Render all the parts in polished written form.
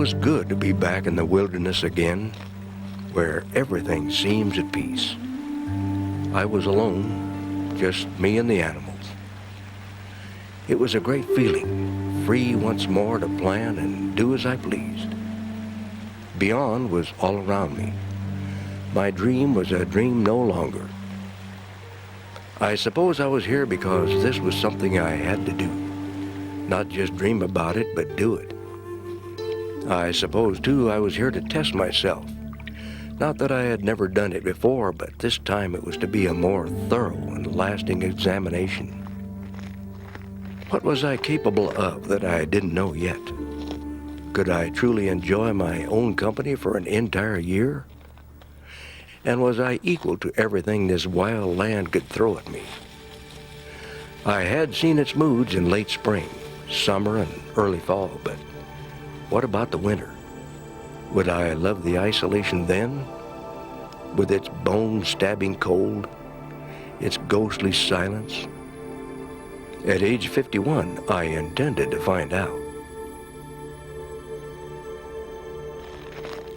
was good to be back in the wilderness again, where everything seems at peace. I was alone, just me and the animals. It was a great feeling, free once more to plan and do as I pleased. Beyond was all around me. My dream was a dream no longer. I suppose I was here because this was something I had to do. Not just dream about it, but do it. I suppose, too, I was here to test myself. Not that I had never done it before, but this time it was to be a more thorough and lasting examination. What was I capable of that I didn't know yet? Could I truly enjoy my own company for an entire year? And was I equal to everything this wild land could throw at me? I had seen its moods in late spring, summer, and early fall, but what about the winter? Would I love the isolation then? With its bone-stabbing cold, its ghostly silence? At age 51, I intended to find out.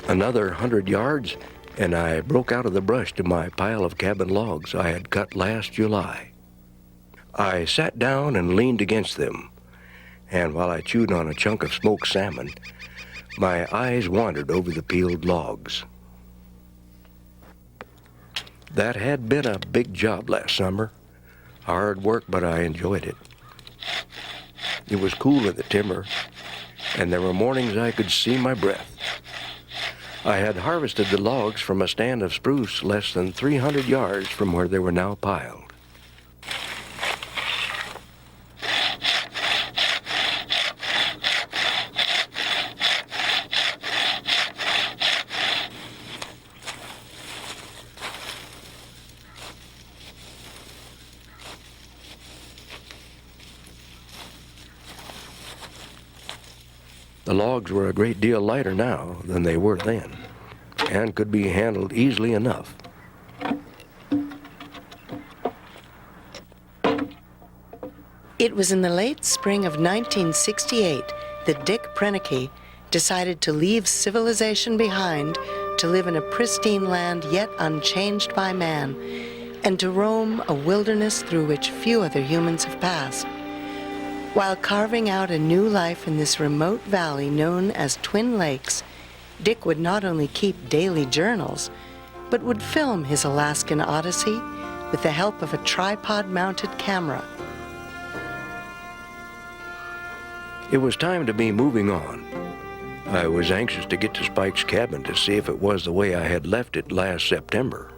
Another 100 yards, and I broke out of the brush to my pile of cabin logs I had cut last July. I sat down and leaned against them, and while I chewed on a chunk of smoked salmon, my eyes wandered over the peeled logs. That had been a big job last summer. Hard work, but I enjoyed it. It was cool in the timber, and there were mornings I could see my breath. I had harvested the logs from a stand of spruce less than 300 yards from where they were now piled. The logs were a great deal lighter now than they were then, and could be handled easily enough. It was in the late spring of 1968 that Dick Prenneke decided to leave civilization behind to live in a pristine land yet unchanged by man, and to roam a wilderness through which few other humans have passed. While carving out a new life in this remote valley known as Twin Lakes, Dick would not only keep daily journals, but would film his Alaskan odyssey with the help of a tripod-mounted camera. It was time to be moving on. I was anxious to get to Spike's cabin to see if it was the way I had left it last September.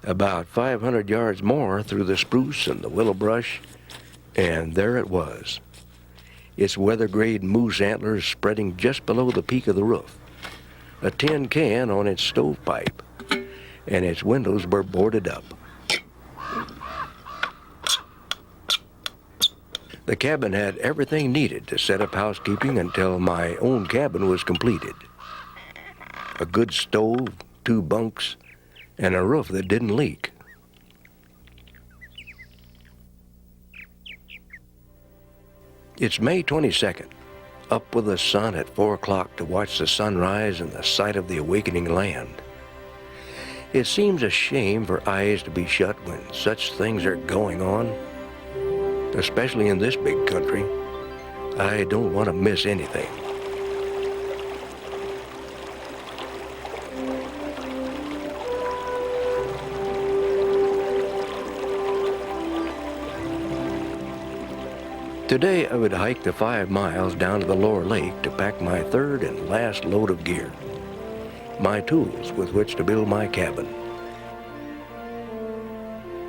About 500 yards more through the spruce and the willow brush, and there it was. Its weather-grade moose antlers spreading just below the peak of the roof, a tin can on its stovepipe, and its windows were boarded up. The cabin had everything needed to set up housekeeping until my own cabin was completed. A good stove, 2 bunks, and a roof that didn't leak. It's May 22nd, up with the sun at 4 o'clock to watch the sunrise and the sight of the awakening land. It seems a shame for eyes to be shut when such things are going on, especially in this big country. I don't want to miss anything. Today I would hike the 5 miles down to the lower lake to pack my third and last load of gear, my tools with which to build my cabin.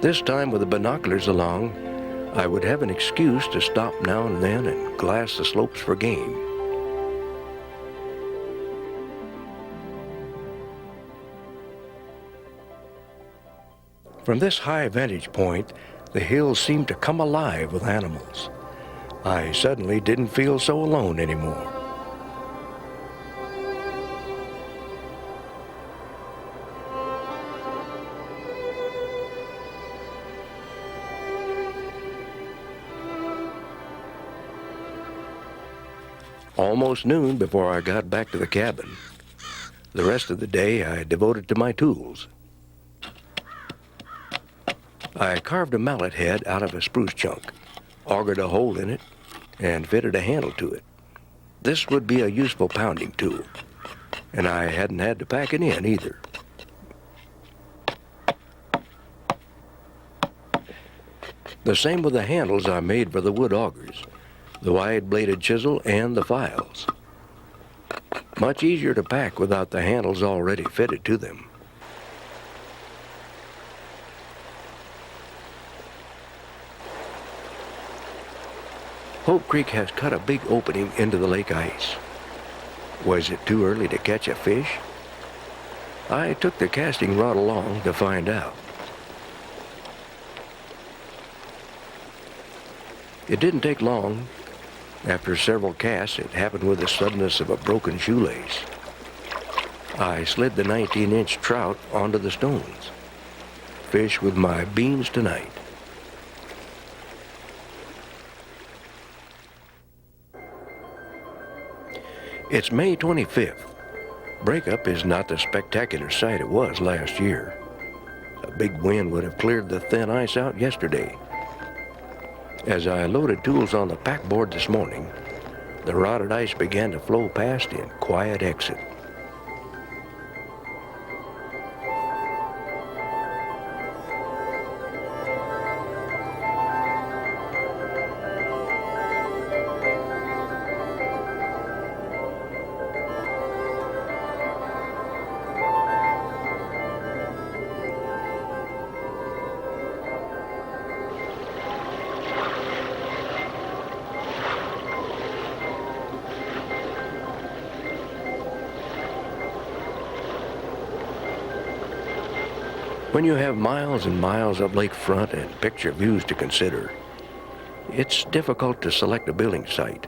This time with the binoculars along, I would have an excuse to stop now and then and glass the slopes for game. From this high vantage point, the hills seemed to come alive with animals. I suddenly didn't feel so alone anymore. almost noon before I got back to the cabin. The rest of the day I devoted to my tools. I carved a mallet head out of a spruce chunk, augered a hole in it, and fitted a handle to it. This would be a useful pounding tool, and I hadn't had to pack it in either. The same with the handles I made for the wood augers, the wide-bladed chisel, and the files. Much easier to pack without the handles already fitted to them. Hope Creek has cut a big opening into the lake ice. Was it too early to catch a fish? I took the casting rod along to find out. It didn't take long. After several casts, it happened with the suddenness of a broken shoelace. I slid the 19-inch trout onto the stones. Fish with my beans tonight. It's May 25th. Breakup is not the spectacular sight it was last year. A big wind would have cleared the thin ice out yesterday. As I loaded tools on the packboard this morning, the rotted ice began to flow past in quiet exit. When you have miles and miles of lakefront and picture views to consider, it's difficult to select a building site.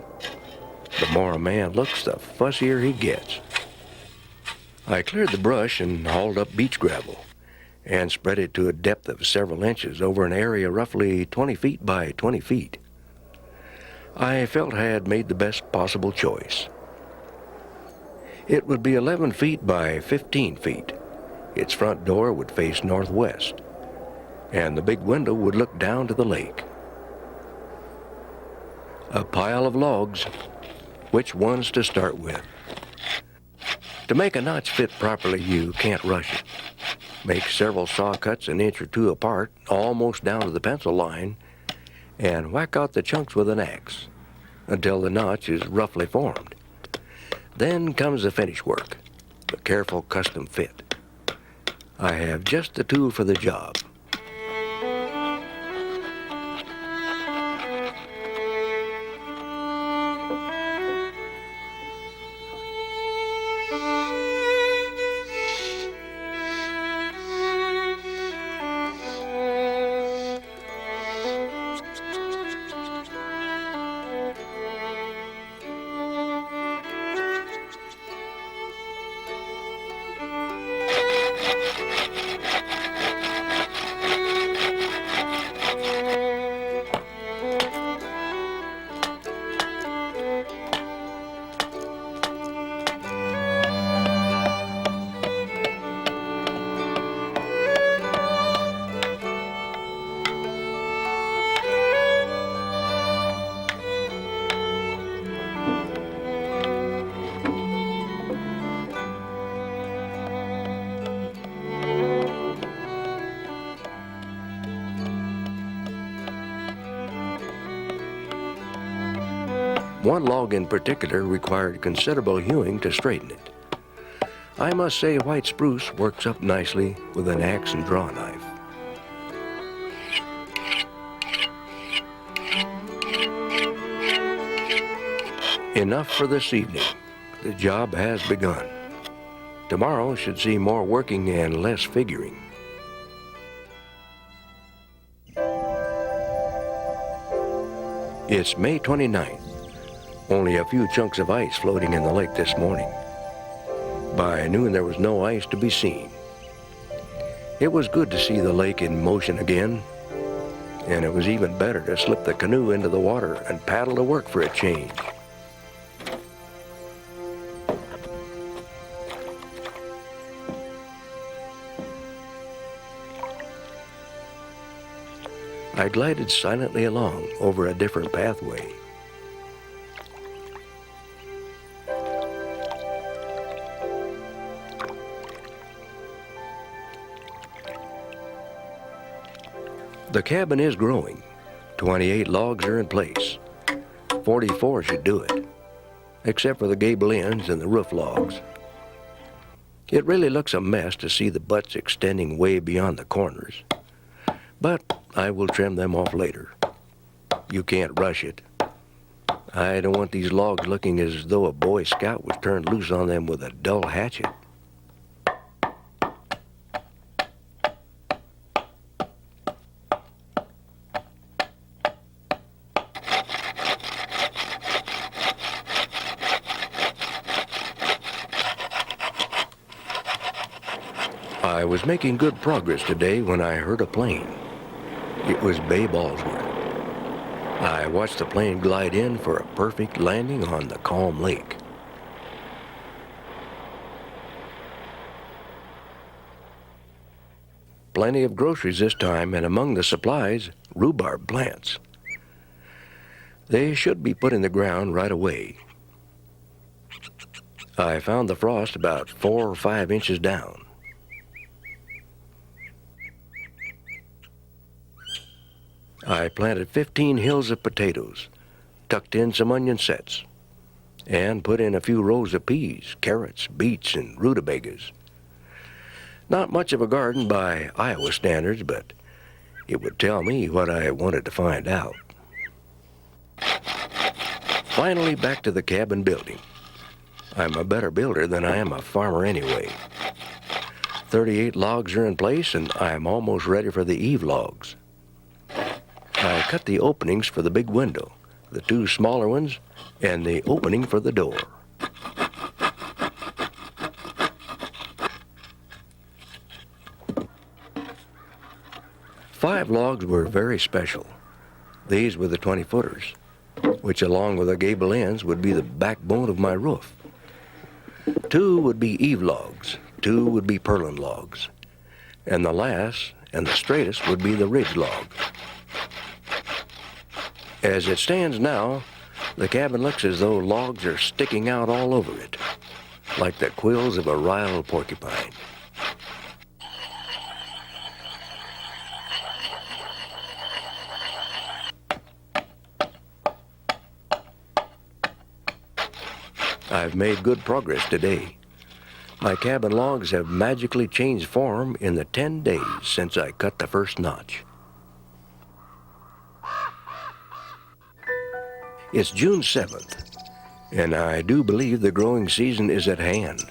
The more a man looks, the fussier he gets. I cleared the brush and hauled up beach gravel and spread it to a depth of several inches over an area roughly 20 feet by 20 feet. I felt I had made the best possible choice. It would be 11 feet by 15 feet. Its front door would face northwest, and the big window would look down to the lake. A pile of logs. Which ones to start with? To make a notch fit properly, you can't rush it. Make several saw cuts an inch or two apart, almost down to the pencil line, and whack out the chunks with an axe until the notch is roughly formed. Then comes the finish work, the careful custom fit. I have just the tool for the job. One log in particular required considerable hewing to straighten it. I must say white spruce works up nicely with an axe and draw knife. Enough for this evening. The job has begun. Tomorrow should see more working and less figuring. It's May 29th. Only a few chunks of ice floating in the lake this morning. By noon there was no ice to be seen. It was good to see the lake in motion again, and it was even better to slip the canoe into the water and paddle to work for a change. I glided silently along over a different pathway. The cabin is growing. 28 logs are in place. 44 should do it, except for the gable ends and the roof logs. It really looks a mess to see the butts extending way beyond the corners, but I will trim them off later. You can't rush it. I don't want these logs looking as though a Boy Scout was turned loose on them with a dull hatchet. I was making good progress today when I heard a plane. It was Bay Ballsworth. I watched the plane glide in for a perfect landing on the calm lake. Plenty of groceries this time, and among the supplies, rhubarb plants. They should be put in the ground right away. I found the frost about 4 or 5 inches down. I planted 15 hills of potatoes, tucked in some onion sets, and put in a few rows of peas, carrots, beets, and rutabagas. Not much of a garden by Iowa standards, but it would tell me what I wanted to find out. Finally, back to the cabin building. I'm a better builder than I am a farmer anyway. 38 logs are in place, and I'm almost ready for the eave logs. I cut the openings for the big window, the 2 smaller ones, and the opening for the door. Five logs were very special. These were the 20-footers, which along with the gable ends would be the backbone of my roof. 2 would be eave logs, 2 would be purlin logs, and the last and the straightest would be the ridge log. As it stands now, the cabin looks as though logs are sticking out all over it, like the quills of a riled porcupine. I've made good progress today. My cabin logs have magically changed form in the 10 days since I cut the first notch. It's June 7th, and I do believe the growing season is at hand.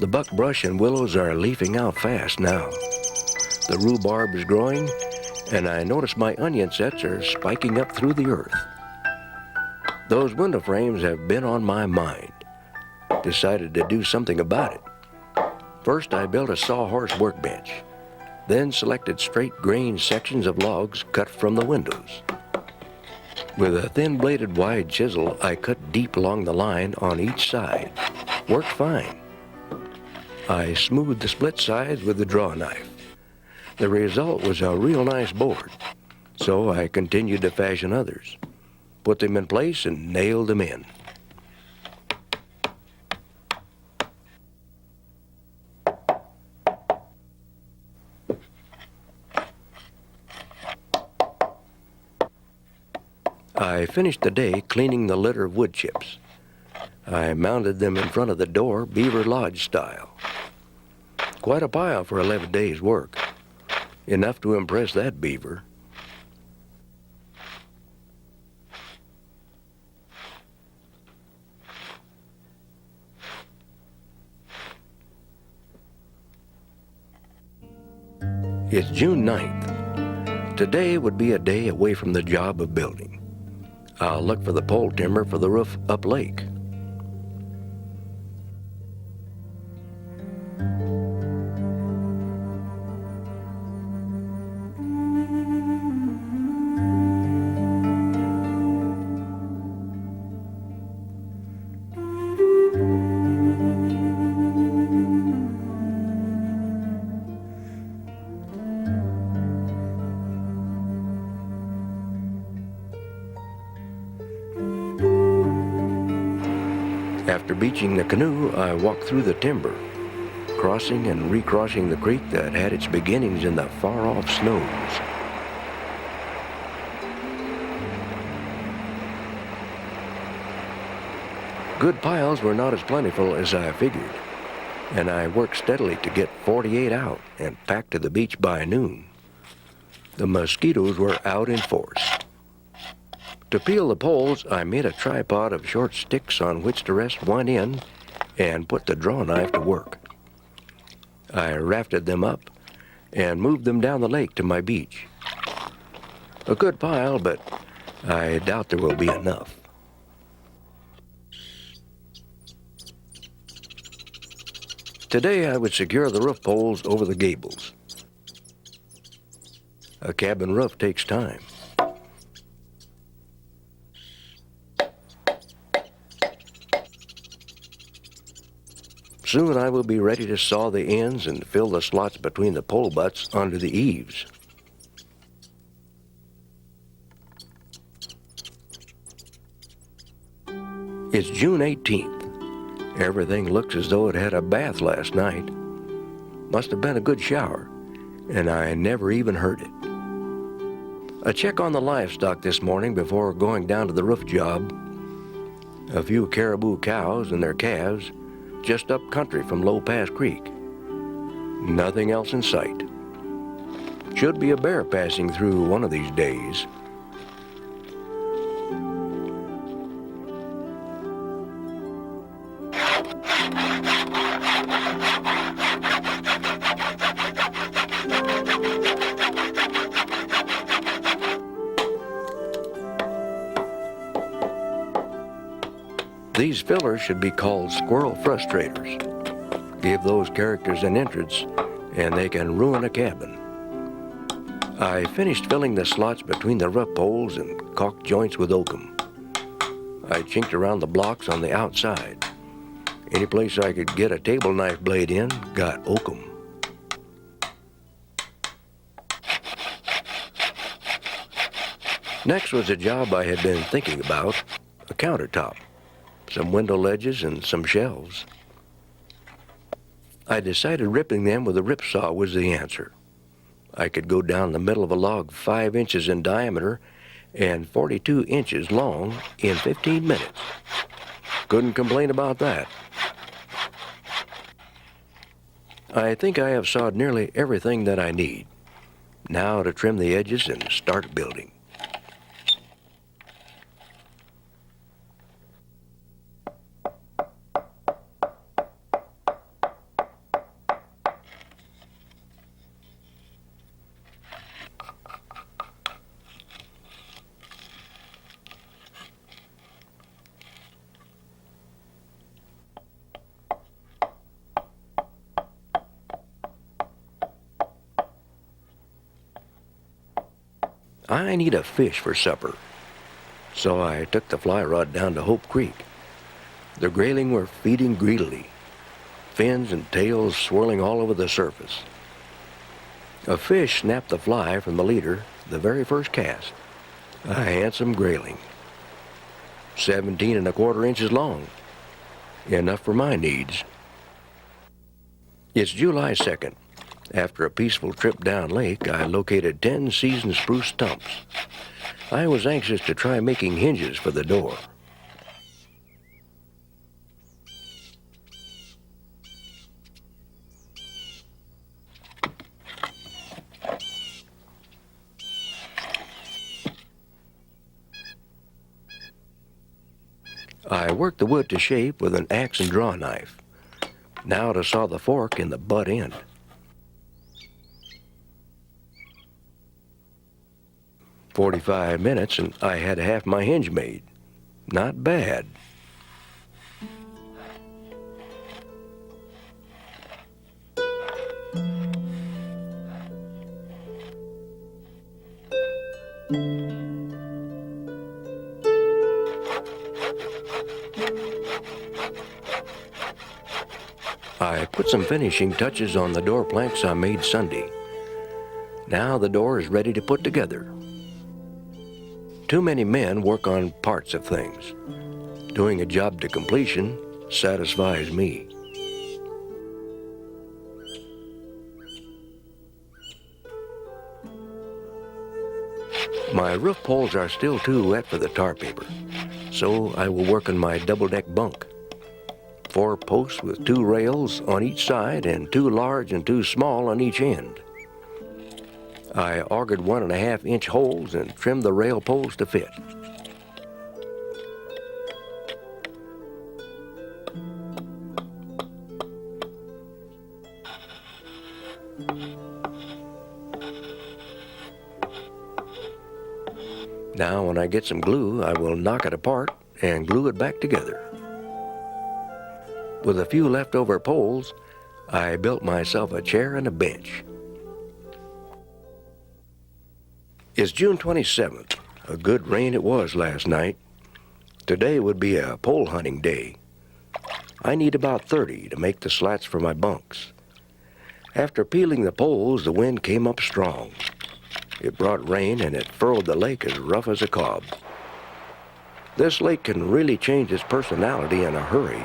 The buckbrush and willows are leafing out fast now. The rhubarb is growing, and I notice my onion sets are spiking up through the earth. Those window frames have been on my mind. Decided to do something about it. First, I built a sawhorse workbench, then selected straight grain sections of logs cut from the windows. With a thin-bladed wide chisel, I cut deep along the line on each side. Worked fine. I smoothed the split sides with the draw knife. The result was a real nice board, so I continued to fashion others, put them in place, and nailed them in. I finished the day cleaning the litter of wood chips. I mounted them in front of the door, Beaver Lodge style. Quite a pile for 11 days' work. Enough to impress that beaver. It's June 9th. Today would be a day away from the job of building. I'll look for the pole timber for the roof up lake. After beaching the canoe, I walked through the timber, crossing and recrossing the creek that had its beginnings in the far-off snows. Good piles were not as plentiful as I figured, and I worked steadily to get 48 out and packed to the beach by noon. The mosquitoes were out in force. To peel the poles, I made a tripod of short sticks on which to rest one end and put the draw knife to work. I rafted them up and moved them down the lake to my beach. A good pile, but I doubt there will be enough. Today I would secure the roof poles over the gables. A cabin roof takes time. Soon I will be ready to saw the ends and fill the slots between the pole butts under the eaves. It's June 18th. Everything looks as though it had a bath last night. Must have been a good shower, and I never even heard it. A check on the livestock this morning before going down to the roof job. A few caribou cows and their calves just up country from Low Pass Creek. Nothing else in sight. Should be a bear passing through one of these days. These fillers should be called squirrel frustrators. Give those characters an entrance, and they can ruin a cabin. I finished filling the slots between the rough poles and caulk joints with oakum. I chinked around the blocks on the outside. Any place I could get a table knife blade in got oakum. Next was a job I had been thinking about, a countertop. Some window ledges and some shelves. I decided ripping them with a rip saw was the answer. I could go down the middle of a log 5 inches in diameter and 42 inches long in 15 minutes. Couldn't complain about that. I think I have sawed nearly everything that I need. Now to trim the edges and start building. I need a fish for supper, so I took the fly rod down to Hope Creek. The grayling were feeding greedily, fins and tails swirling all over the surface. A fish snapped the fly from the leader the very first cast, a handsome grayling, 17 1/4 inches long, enough for my needs. It's July 2nd. After a peaceful trip down lake, I located 10 seasoned spruce stumps. I was anxious to try making hinges for the door. I worked the wood to shape with an axe and draw knife. Now to saw the fork in the butt end. "45 minutes and I had half my hinge made. Not bad." I put some finishing touches on the door planks I made Sunday. Now the door is ready to put together. Too many men work on parts of things. Doing a job to completion satisfies me. My roof poles are still too wet for the tar paper, so I will work on my double-deck bunk. 4 posts with 2 rails on each side and 2 large and 2 small on each end. I augured 1.5-inch holes and trimmed the rail poles to fit. Now when I get some glue, I will knock it apart and glue it back together. With a few leftover poles, I built myself a chair and a bench. It's June 27th. A good rain it was last night. Today would be a pole hunting day. I need about 30 to make the slats for my bunks. After peeling the poles, the wind came up strong. It brought rain and it furrowed the lake as rough as a cob. This lake can really change its personality in a hurry,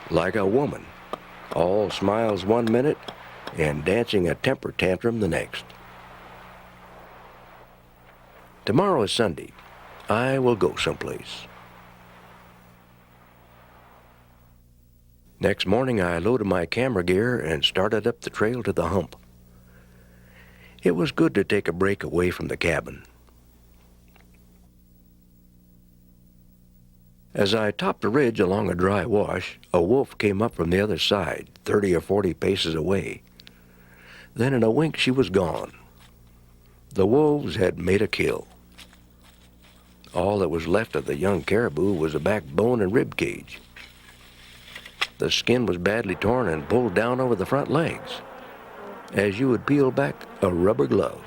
like a woman, all smiles one minute and dancing a temper tantrum the next. Tomorrow is Sunday. I will go someplace. Next morning I loaded my camera gear and started up the trail to the hump. It was good to take a break away from the cabin. As I topped a ridge along a dry wash, a wolf came up from the other side, 30 or 40 paces away. Then in a wink she was gone. The wolves had made a kill. All that was left of the young caribou was a backbone and rib cage. The skin was badly torn and pulled down over the front legs, as you would peel back a rubber glove.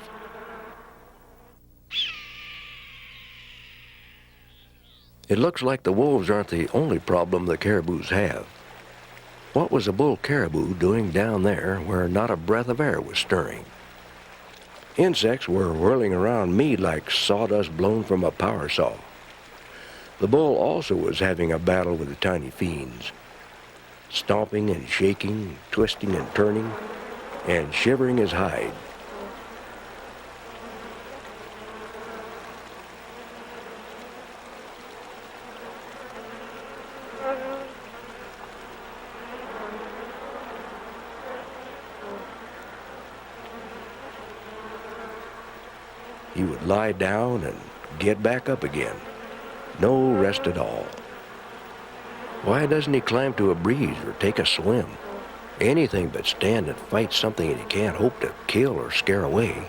It looks like the wolves aren't the only problem the caribous have. What was a bull caribou doing down there where not a breath of air was stirring? Insects were whirling around me like sawdust blown from a power saw. The bull also was having a battle with the tiny fiends, stomping and shaking, twisting and turning, and shivering his hide. He would lie down and get back up again. No rest at all. Why doesn't he climb to a breeze or take a swim? Anything but stand and fight something that he can't hope to kill or scare away.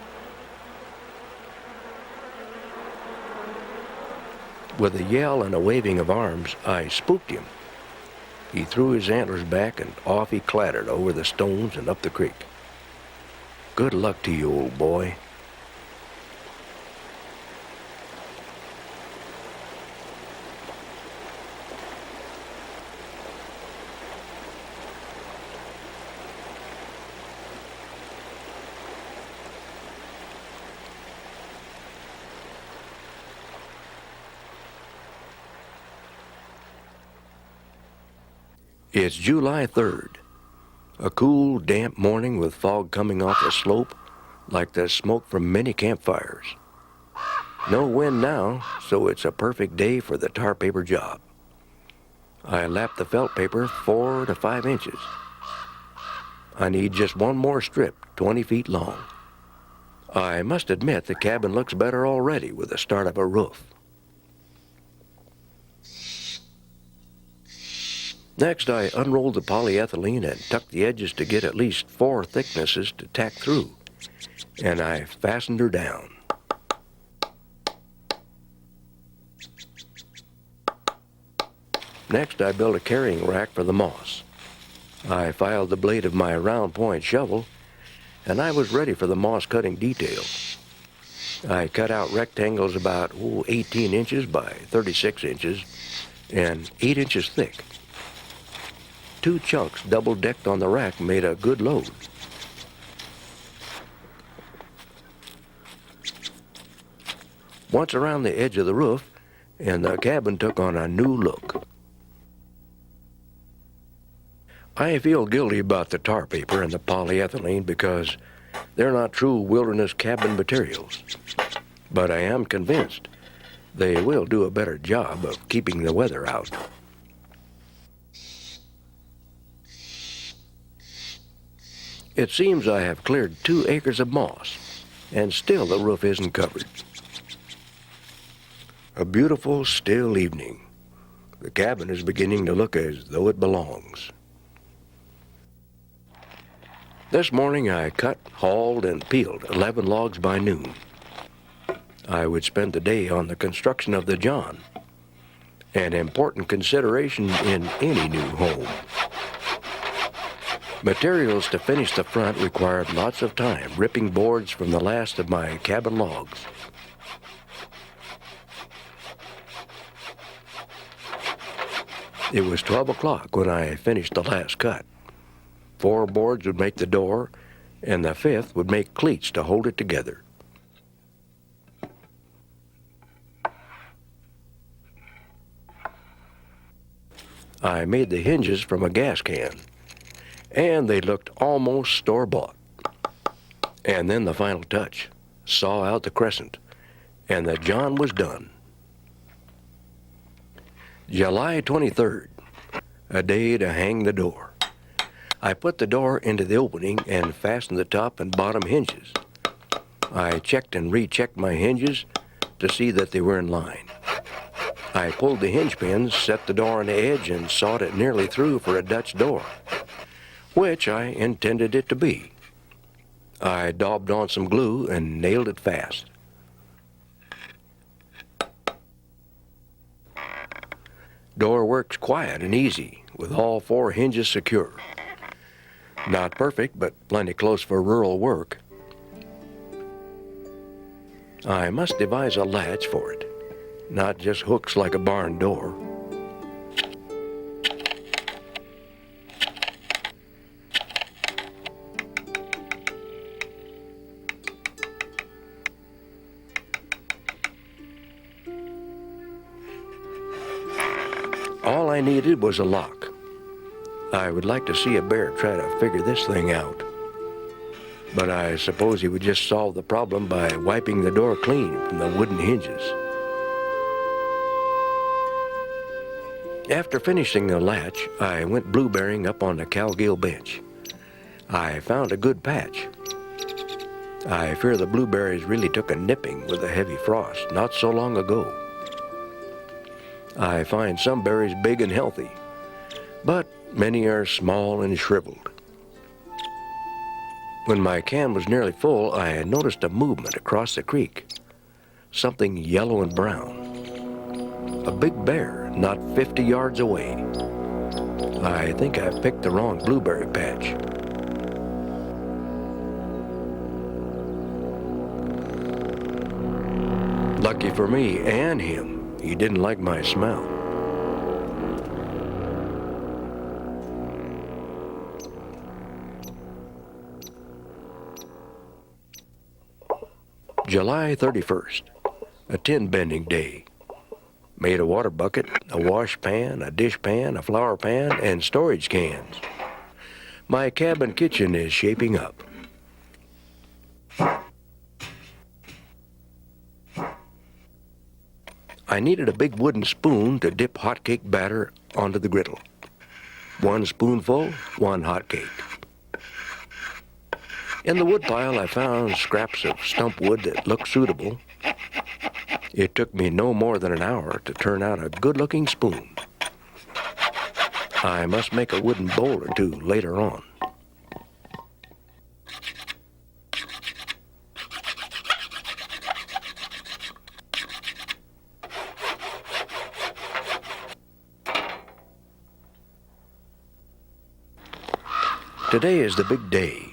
With a yell and a waving of arms, I spooked him. He threw his antlers back and off he clattered over the stones and up the creek. Good luck to you, old boy. It's July 3rd, a cool, damp morning with fog coming off the slope like the smoke from many campfires. No wind now, so it's a perfect day for the tar paper job. I lapped the felt paper 4 to 5 inches. I need just one more strip, 20 feet long. I must admit the cabin looks better already with the start of a roof. Next, I unrolled the polyethylene and tucked the edges to get at least 4 thicknesses to tack through, and I fastened her down. Next, I built a carrying rack for the moss. I filed the blade of my round point shovel, and I was ready for the moss cutting detail. I cut out rectangles about 18 inches by 36 inches and 8 inches thick. 2 chunks double-decked on the rack made a good load. Once around the edge of the roof, and the cabin took on a new look. I feel guilty about the tar paper and the polyethylene because they're not true wilderness cabin materials. But I am convinced they will do a better job of keeping the weather out. It seems I have cleared 2 acres of moss, and still the roof isn't covered. A beautiful, still evening. The cabin is beginning to look as though it belongs. This morning I cut, hauled, and peeled 11 logs by noon. I would spend the day on the construction of the john, an important consideration in any new home. Materials to finish the front required lots of time ripping boards from the last of my cabin logs. It was 12 o'clock when I finished the last cut. 4 boards would make the door, and the 5th would make cleats to hold it together. I made the hinges from a gas can, and they looked almost store-bought. And then the final touch, saw out the crescent, and the john was done. July 23rd, a day to hang the door. I put the door into the opening and fastened the top and bottom hinges. I checked and rechecked my hinges to see that they were in line. I pulled the hinge pins, set the door on the edge, and sawed it nearly through for a Dutch door, which I intended it to be. I daubed on some glue and nailed it fast. Door works quiet and easy, with all 4 hinges secure. Not perfect, but plenty close for rural work. I must devise a latch for it, not just hooks like a barn door. All I needed was a lock. I would like to see a bear try to figure this thing out. But I suppose he would just solve the problem by wiping the door clean from the wooden hinges. After finishing the latch, I went blueberrying up on the cowgill bench. I found a good patch. I fear the blueberries really took a nipping with a heavy frost not so long ago. I find some berries big and healthy, but many are small and shriveled. When my can was nearly full, I had noticed a movement across the creek, something yellow and brown. A big bear not 50 yards away. I think I picked the wrong blueberry patch. Lucky for me and him, he didn't like my smell. July 31st, a tin bending day. Made a water bucket, a wash pan, a dish pan, a flour pan, and storage cans. My cabin kitchen is shaping up. I needed a big wooden spoon to dip hotcake batter onto the griddle. 1 spoonful, 1 hotcake. In the woodpile, I found scraps of stump wood that looked suitable. It took me no more than an hour to turn out a good-looking spoon. I must make a wooden bowl or 2 later on. Today is the big day.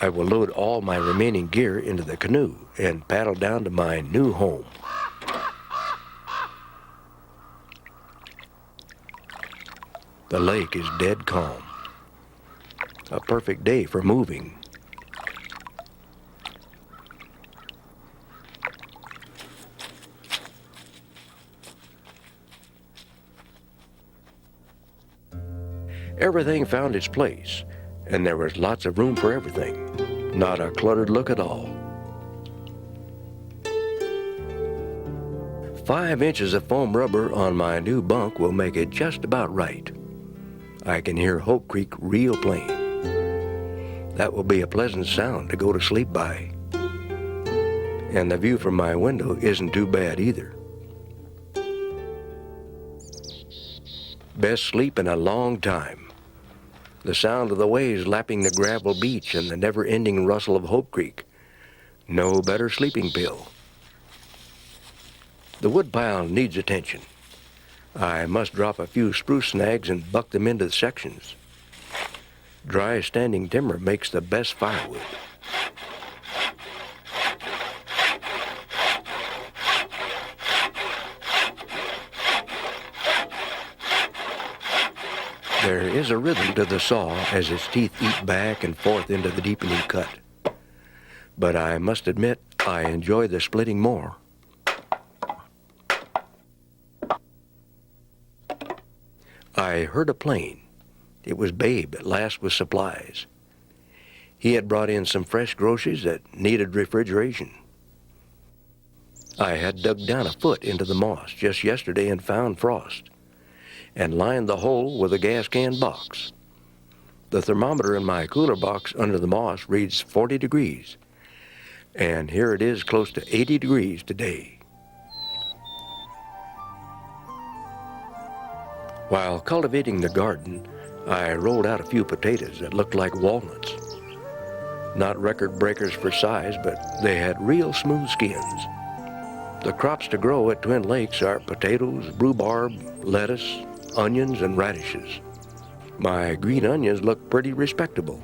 I will load all my remaining gear into the canoe and paddle down to my new home. The lake is dead calm. A perfect day for moving. Everything found its place, and there was lots of room for everything. Not a cluttered look at all. 5 inches of foam rubber on my new bunk will make it just about right. I can hear Hope Creek real plain. That will be a pleasant sound to go to sleep by. And the view from my window isn't too bad either. Best sleep in a long time. The sound of the waves lapping the gravel beach and the never-ending rustle of Hope Creek. No better sleeping pill. The woodpile needs attention. I must drop a few spruce snags and buck them into sections. Dry standing timber makes the best firewood. There is a rhythm to the saw as its teeth eat back and forth into the deepening cut. But I must admit, I enjoy the splitting more. I heard a plane. It was Babe at last with supplies. He had brought in some fresh groceries that needed refrigeration. I had dug down a foot into the moss just yesterday and found frost, and lined the hole with a gas can box. The thermometer in my cooler box under the moss reads 40 degrees, and here it is close to 80 degrees today. While cultivating the garden, I rolled out a few potatoes that looked like walnuts. Not record breakers for size, but they had real smooth skins. The crops to grow at Twin Lakes are potatoes, rhubarb, lettuce, onions, and radishes. My green onions look pretty respectable.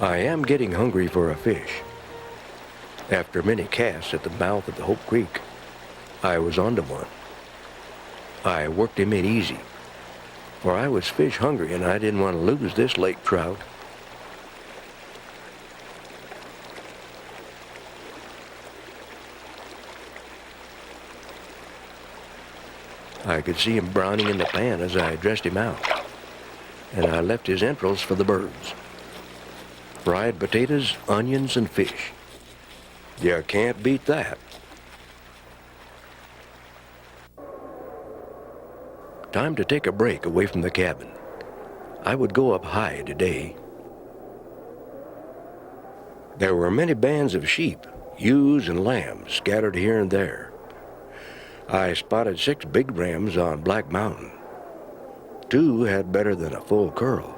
I am getting hungry for a fish. After many casts at the mouth of the Hope Creek, I was onto one. I worked him in easy, for I was fish hungry and I didn't want to lose this lake trout. I could see him browning in the pan as I dressed him out, and I left his entrails for the birds. Fried potatoes, onions, and fish. You can't beat that. Time to take a break away from the cabin. I would go up high today. There were many bands of sheep, ewes, and lambs scattered here and there. I spotted 6 big rams on Black Mountain. 2 had better than a full curl.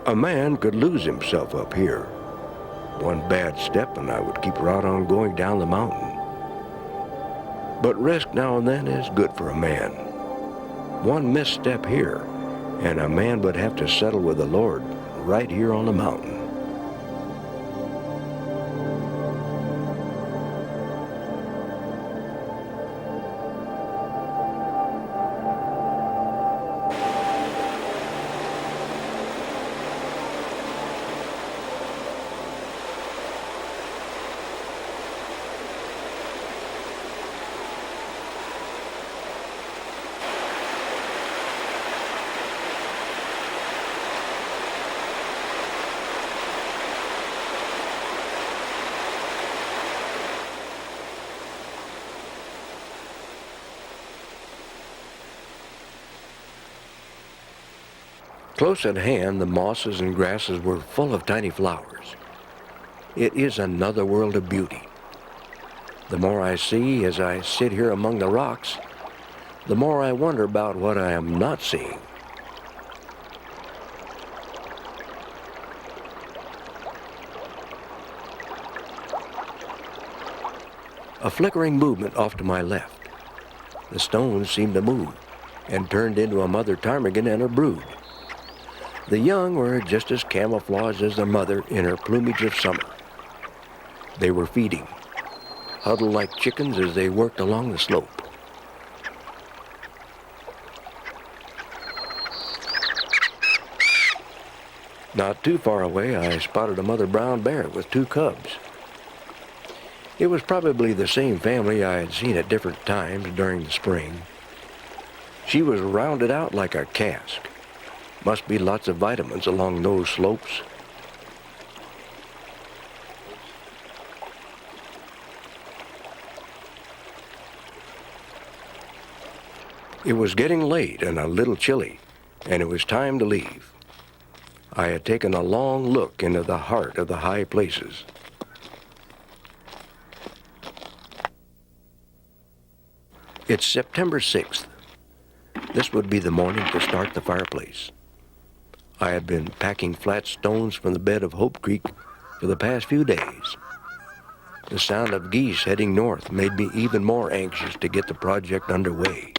A man could lose himself up here. One bad step and I would keep right on going down the mountain. But risk now and then is good for a man. One misstep here, and a man would have to settle with the Lord right here on the mountain. Close at hand, the mosses and grasses were full of tiny flowers. It is another world of beauty. The more I see as I sit here among the rocks, the more I wonder about what I am not seeing. A flickering movement off to my left. The stones seemed to move and turned into a mother ptarmigan and her brood. The young were just as camouflaged as their mother in her plumage of summer. They were feeding, huddled like chickens as they worked along the slope. Not too far away, I spotted a mother brown bear with 2 cubs. It was probably the same family I had seen at different times during the spring. She was rounded out like a cask. Must be lots of vitamins along those slopes. It was getting late and a little chilly, and it was time to leave. I had taken a long look into the heart of the high places. It's September 6th. This would be the morning to start the fireplace. I had been packing flat stones from the bed of Hope Creek for the past few days. The sound of geese heading north made me even more anxious to get the project underway.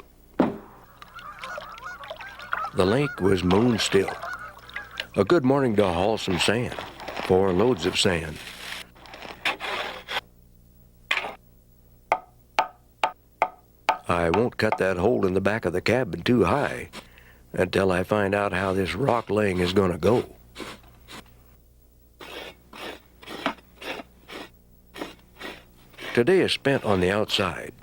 The lake was moon still. A good morning to haul some sand, 4 loads of sand. I won't cut that hole in the back of the cabin too high until I find out how this rock laying is going to go. Today is spent on the outside.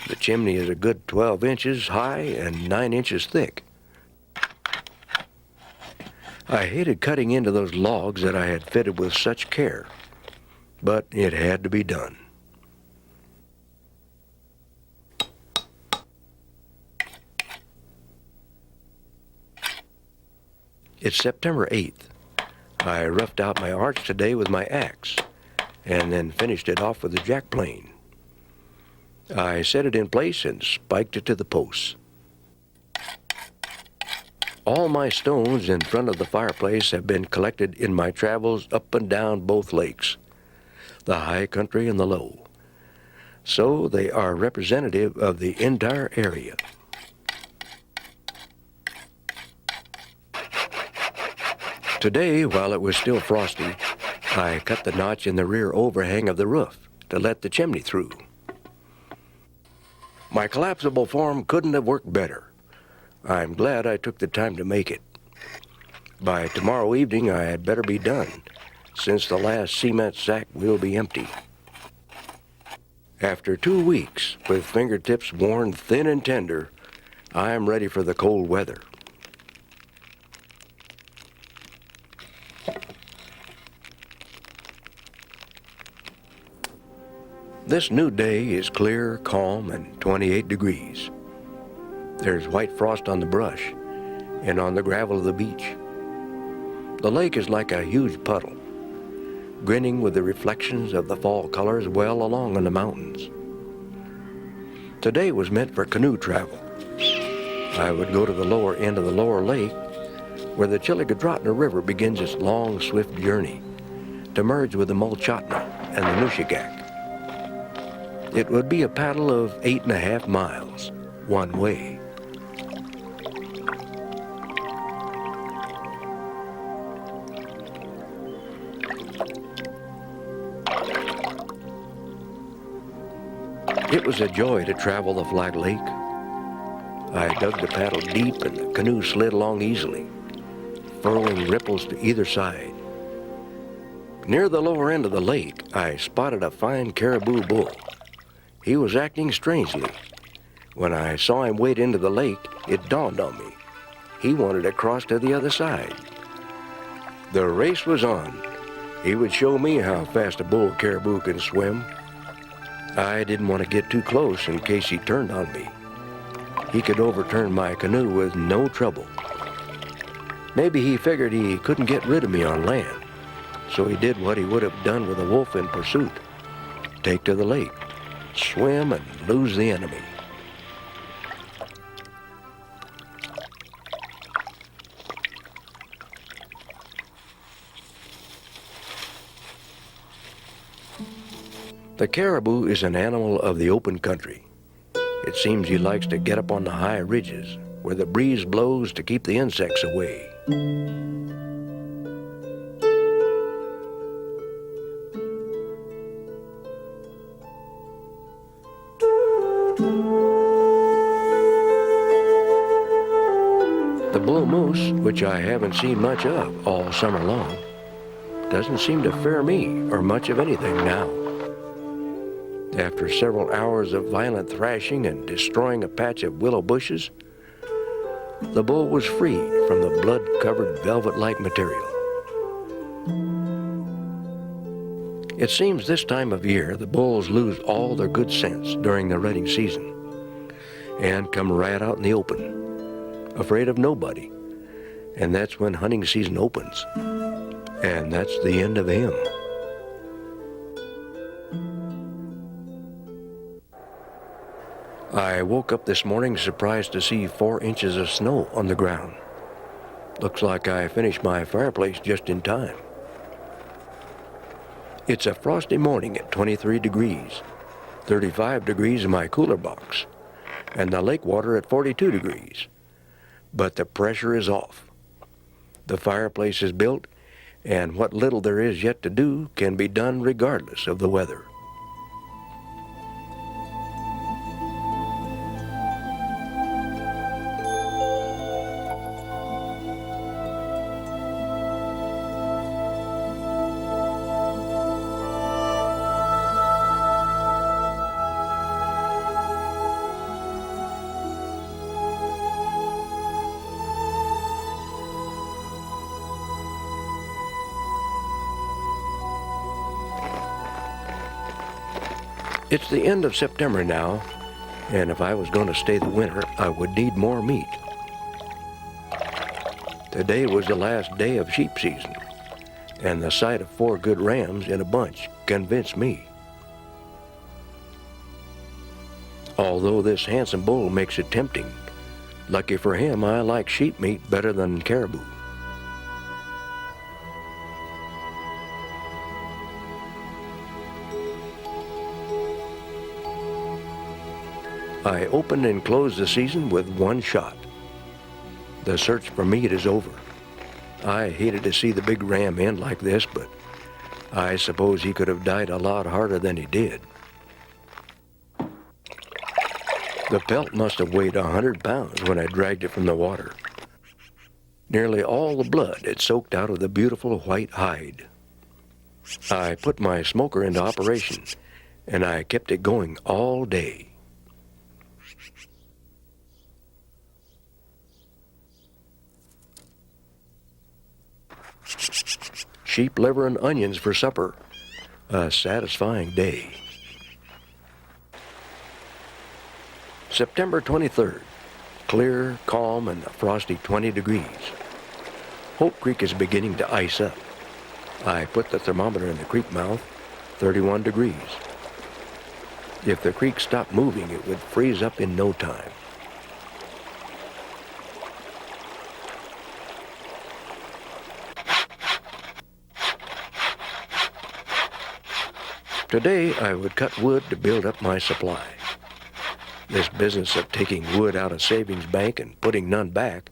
The chimney is a good 12 inches high and 9 inches thick. I hated cutting into those logs that I had fitted with such care, but it had to be done. It's September 8th. I roughed out my arch today with my axe and then finished it off with a jack plane. I set it in place and spiked it to the posts. All my stones in front of the fireplace have been collected in my travels up and down both lakes, the high country and the low. So they are representative of the entire area. Today, while it was still frosty, I cut the notch in the rear overhang of the roof to let the chimney through. My collapsible form couldn't have worked better. I'm glad I took the time to make it. By tomorrow evening, I had better be done, since the last cement sack will be empty. After 2 weeks, with fingertips worn thin and tender, I am ready for the cold weather. This new day is clear, calm, and 28 degrees. There's white frost on the brush and on the gravel of the beach. The lake is like a huge puddle, grinning with the reflections of the fall colors well along in the mountains. Today was meant for canoe travel. I would go to the lower end of the lower lake, where the Chillicothe River begins its long, swift journey to merge with the Mulchatna and the Nushagak. It would be a paddle of 8.5 miles, one way. It was a joy to travel the flat lake. I dug the paddle deep and the canoe slid along easily, furling ripples to either side. Near the lower end of the lake, I spotted a fine caribou bull. He was acting strangely. When I saw him wade into the lake, it dawned on me. He wanted to cross to the other side. The race was on. He would show me how fast a bull caribou can swim. I didn't want to get too close in case he turned on me. He could overturn my canoe with no trouble. Maybe he figured he couldn't get rid of me on land, so he did what he would have done with a wolf in pursuit. Take to the lake, swim, and lose the enemy. The caribou is an animal of the open country. It seems he likes to get up on the high ridges where the breeze blows to keep the insects away. The bull moose, which I haven't seen much of all summer long, doesn't seem to fear me or much of anything now. After several hours of violent thrashing and destroying a patch of willow bushes, the bull was freed from the blood-covered velvet-like material. It seems this time of year the bulls lose all their good sense during the rutting season and come right out in the open, afraid of nobody. And that's when hunting season opens. And that's the end of him. I woke up this morning surprised to see 4 inches of snow on the ground. Looks like I finished my fireplace just in time. It's a frosty morning at 23 degrees, 35 degrees in my cooler box, and the lake water at 42 degrees. But the pressure is off. The fireplace is built, and what little there is yet to do can be done regardless of the weather. It's the end of September now, and if I was going to stay the winter, I would need more meat. Today was the last day of sheep season, and the sight of 4 good rams in a bunch convinced me. Although this handsome bull makes it tempting, lucky for him, I like sheep meat better than caribou. I opened and closed the season with 1 shot. The search for meat is over. I hated to see the big ram end like this, but I suppose he could have died a lot harder than he did. The pelt must have weighed 100 pounds when I dragged it from the water. Nearly all the blood had soaked out of the beautiful white hide. I put my smoker into operation, and I kept it going all day. Sheep liver and onions for supper. A satisfying day. September 23rd. Clear, calm, and a frosty 20 degrees. Hope Creek is beginning to ice up. I put the thermometer in the creek mouth, 31 degrees. If the creek stopped moving, it would freeze up in no time. Today, I would cut wood to build up my supply. This business of taking wood out of savings bank and putting none back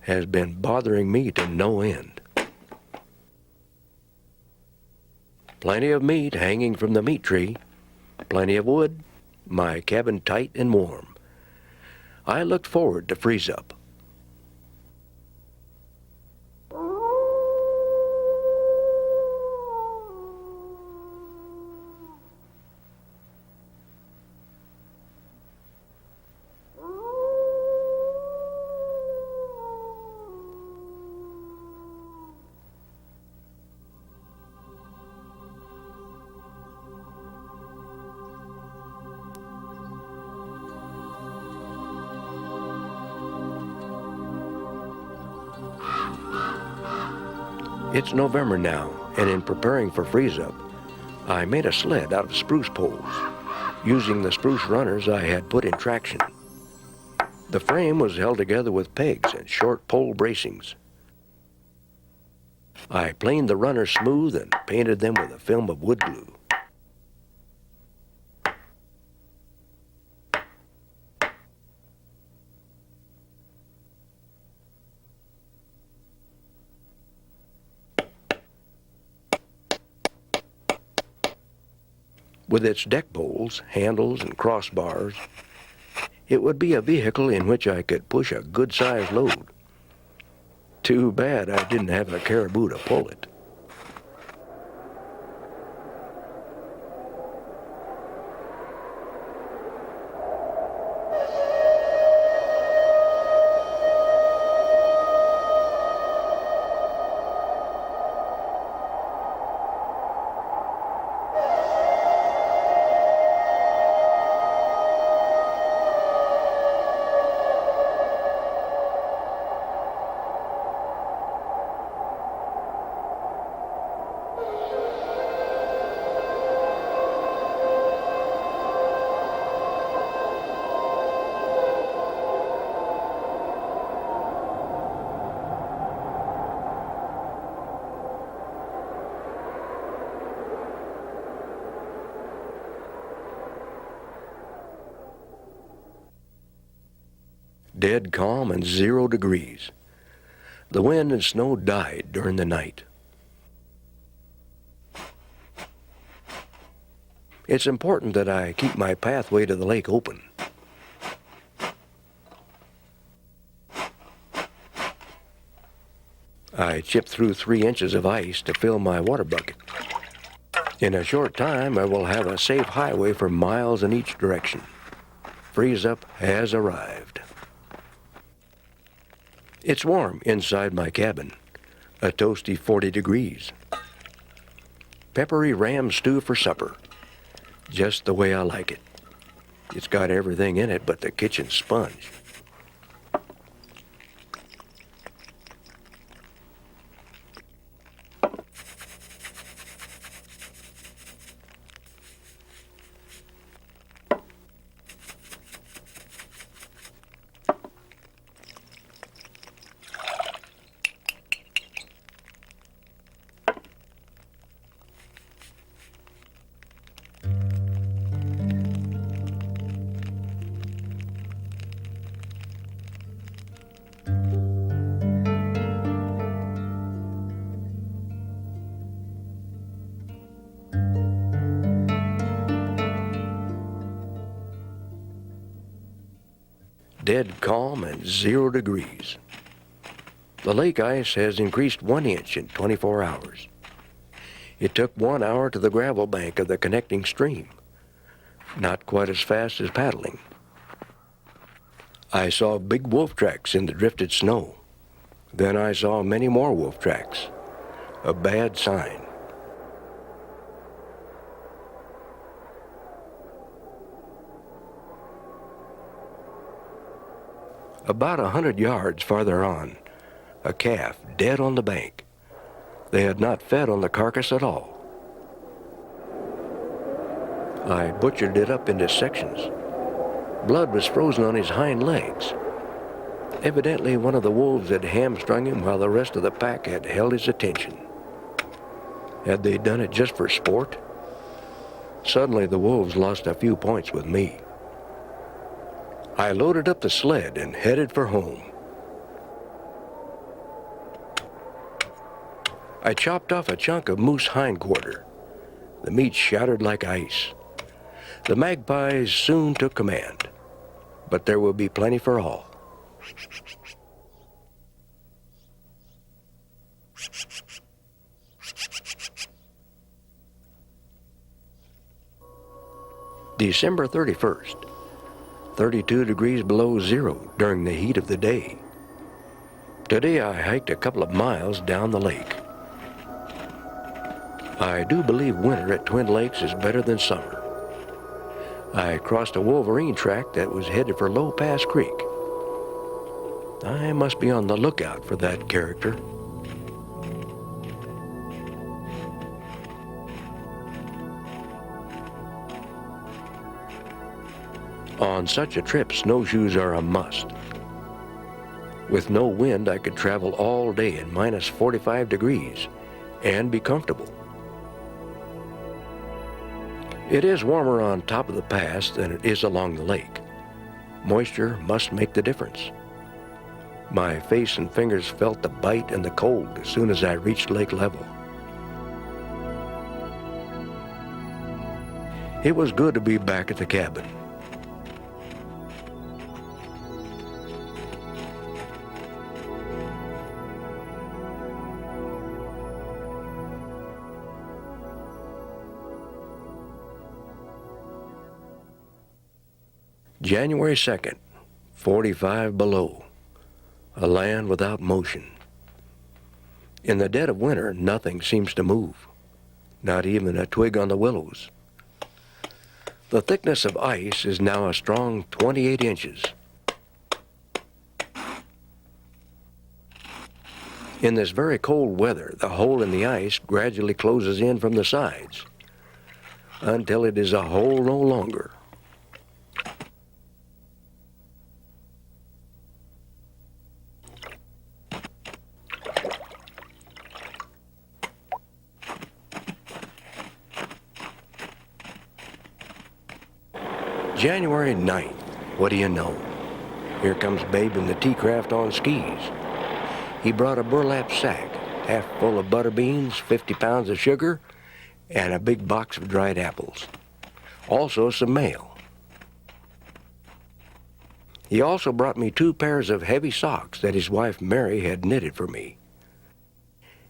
has been bothering me to no end. Plenty of meat hanging from the meat tree, plenty of wood, my cabin tight and warm. I looked forward to freeze up. It's November now, and in preparing for freeze-up, I made a sled out of spruce poles, using the spruce runners I had put in traction. The frame was held together with pegs and short pole bracings. I planed the runners smooth and painted them with a film of wood glue. With its deck poles, handles, and crossbars, it would be a vehicle in which I could push a good-sized load. Too bad I didn't have a caribou to pull it. dead calm and 0 degrees. The wind and snow died during the night. It's important that I keep my pathway to the lake open. I chipped through 3 inches of ice to fill my water bucket. In a short time, I will have a safe highway for miles in each direction. Freeze up has arrived. It's warm inside my cabin, a toasty 40 degrees. Peppery ram stew for supper, just the way I like it. It's got everything in it but the kitchen sponge. Dead calm and 0 degrees. The lake ice has increased 1 inch in 24 hours. It took 1 hour to the gravel bank of the connecting stream. Not quite as fast as paddling. I saw big wolf tracks in the drifted snow. Then I saw many more wolf tracks. A bad sign. About 100 yards farther on, a calf dead on the bank. They had not fed on the carcass at all. I butchered it up into sections. Blood was frozen on his hind legs. Evidently, one of the wolves had hamstrung him while the rest of the pack had held his attention. Had they done it just for sport? Suddenly, the wolves lost a few points with me. I loaded up the sled and headed for home. I chopped off a chunk of moose hindquarter. The meat shattered like ice. The magpies soon took command, but there will be plenty for all. December 31st. 32 degrees below 0 during the heat of the day. Today I hiked a couple of miles down the lake. I do believe winter at Twin Lakes is better than summer. I crossed a wolverine track that was headed for Low Pass Creek. I must be on the lookout for that character. On such a trip, snowshoes are a must. With no wind, I could travel all day in minus 45 degrees and be comfortable. It is warmer on top of the pass than it is along the lake. Moisture must make the difference. My face and fingers felt the bite and the cold as soon as I reached lake level. It was good to be back at the cabin. January 2nd, 45 below, a land without motion. In the dead of winter, nothing seems to move, not even a twig on the willows. The thickness of ice is now a strong 28 inches. In this very cold weather, the hole in the ice gradually closes in from the sides until it is a hole no longer. January 9th, what do you know? Here comes Babe in the T-Craft on skis. He brought a burlap sack, half full of butter beans, 50 pounds of sugar, and a big box of dried apples. Also some mail. He also brought me 2 pairs of heavy socks that his wife Mary had knitted for me.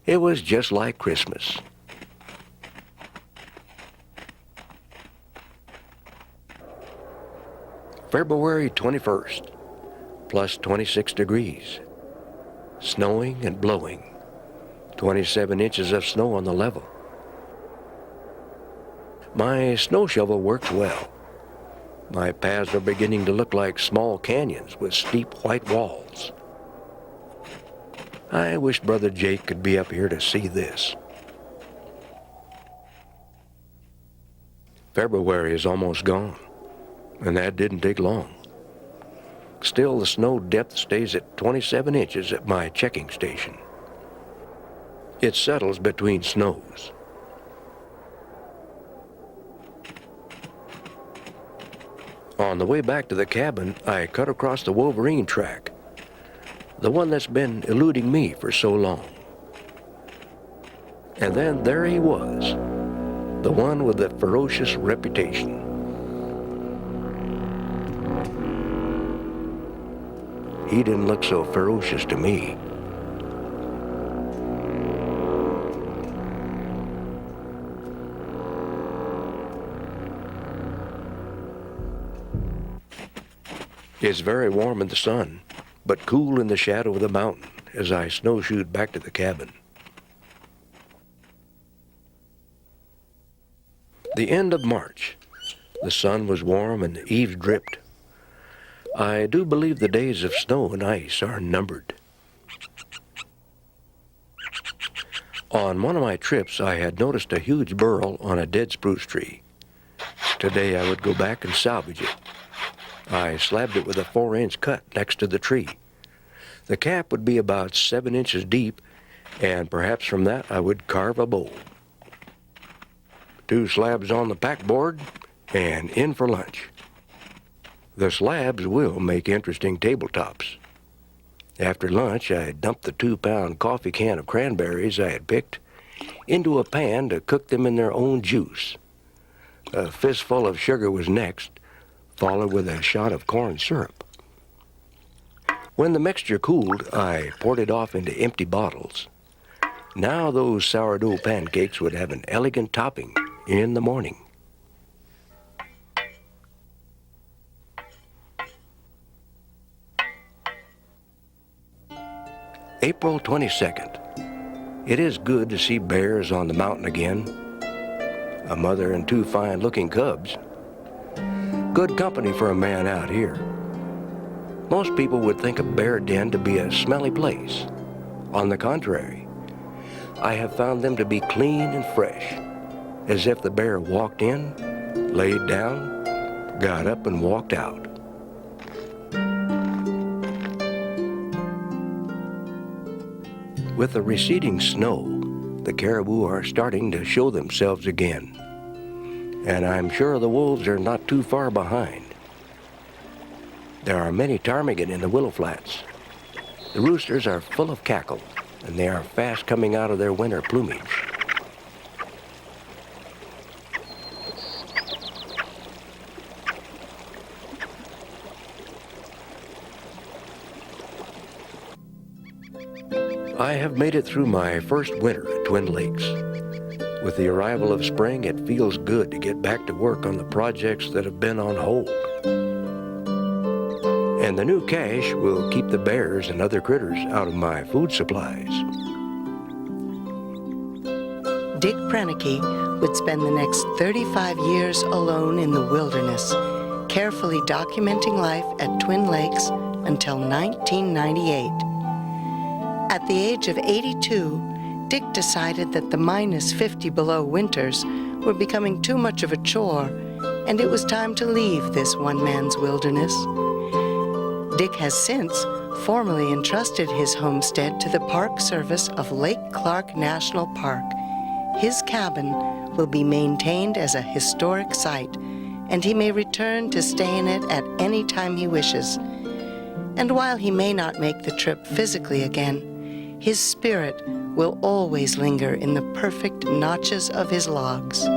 It was just like Christmas. February 21st, plus 26 degrees. Snowing and blowing. 27 inches of snow on the level. My snow shovel works well. My paths are beginning to look like small canyons with steep white walls. I wish Brother Jake could be up here to see this. February is almost gone, and that didn't take long. Still, the snow depth stays at 27 inches at my checking station. It settles between snows. On the way back to the cabin, I cut across the Wolverine track, the one that's been eluding me for so long. And then there he was, the one with the ferocious reputation. He didn't look so ferocious to me. It's very warm in the sun, but cool in the shadow of the mountain as I snowshoed back to the cabin. The end of March. The sun was warm and the eaves dripped. I do believe the days of snow and ice are numbered. On one of my trips, I had noticed a huge burl on a dead spruce tree. Today I would go back and salvage it. I slabbed it with a 4-inch cut next to the tree. The cap would be about 7 inches deep, and perhaps from that I would carve a bowl. 2 slabs on the packboard, and in for lunch. The slabs will make interesting tabletops. After lunch, I dumped the 2-pound coffee can of cranberries I had picked into a pan to cook them in their own juice. A fistful of sugar was next, followed with a shot of corn syrup. When the mixture cooled, I poured it off into empty bottles. Now those sourdough pancakes would have an elegant topping in the morning. April 22nd. It is good to see bears on the mountain again. A mother and 2 fine-looking cubs. Good company for a man out here. Most people would think a bear den to be a smelly place. On the contrary, I have found them to be clean and fresh, as if the bear walked in, laid down, got up and walked out. With the receding snow, the caribou are starting to show themselves again. And I'm sure the wolves are not too far behind. There are many ptarmigan in the willow flats. The roosters are full of cackle, and they are fast coming out of their winter plumage. I have made it through my first winter at Twin Lakes. With the arrival of spring, it feels good to get back to work on the projects that have been on hold. And the new cash will keep the bears and other critters out of my food supplies. Dick Prenneke would spend the next 35 years alone in the wilderness, carefully documenting life at Twin Lakes until 1998. At the age of 82, Dick decided that the minus 50 below winters were becoming too much of a chore, and it was time to leave this one-man's wilderness. Dick has since formally entrusted his homestead to the Park Service of Lake Clark National Park. His cabin will be maintained as a historic site, and he may return to stay in it at any time he wishes. And while he may not make the trip physically again, his spirit will always linger in the perfect notches of his logs.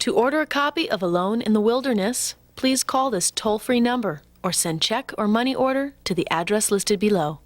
To order a copy of Alone in the Wilderness, please call this toll-free number or send check or money order to the address listed below.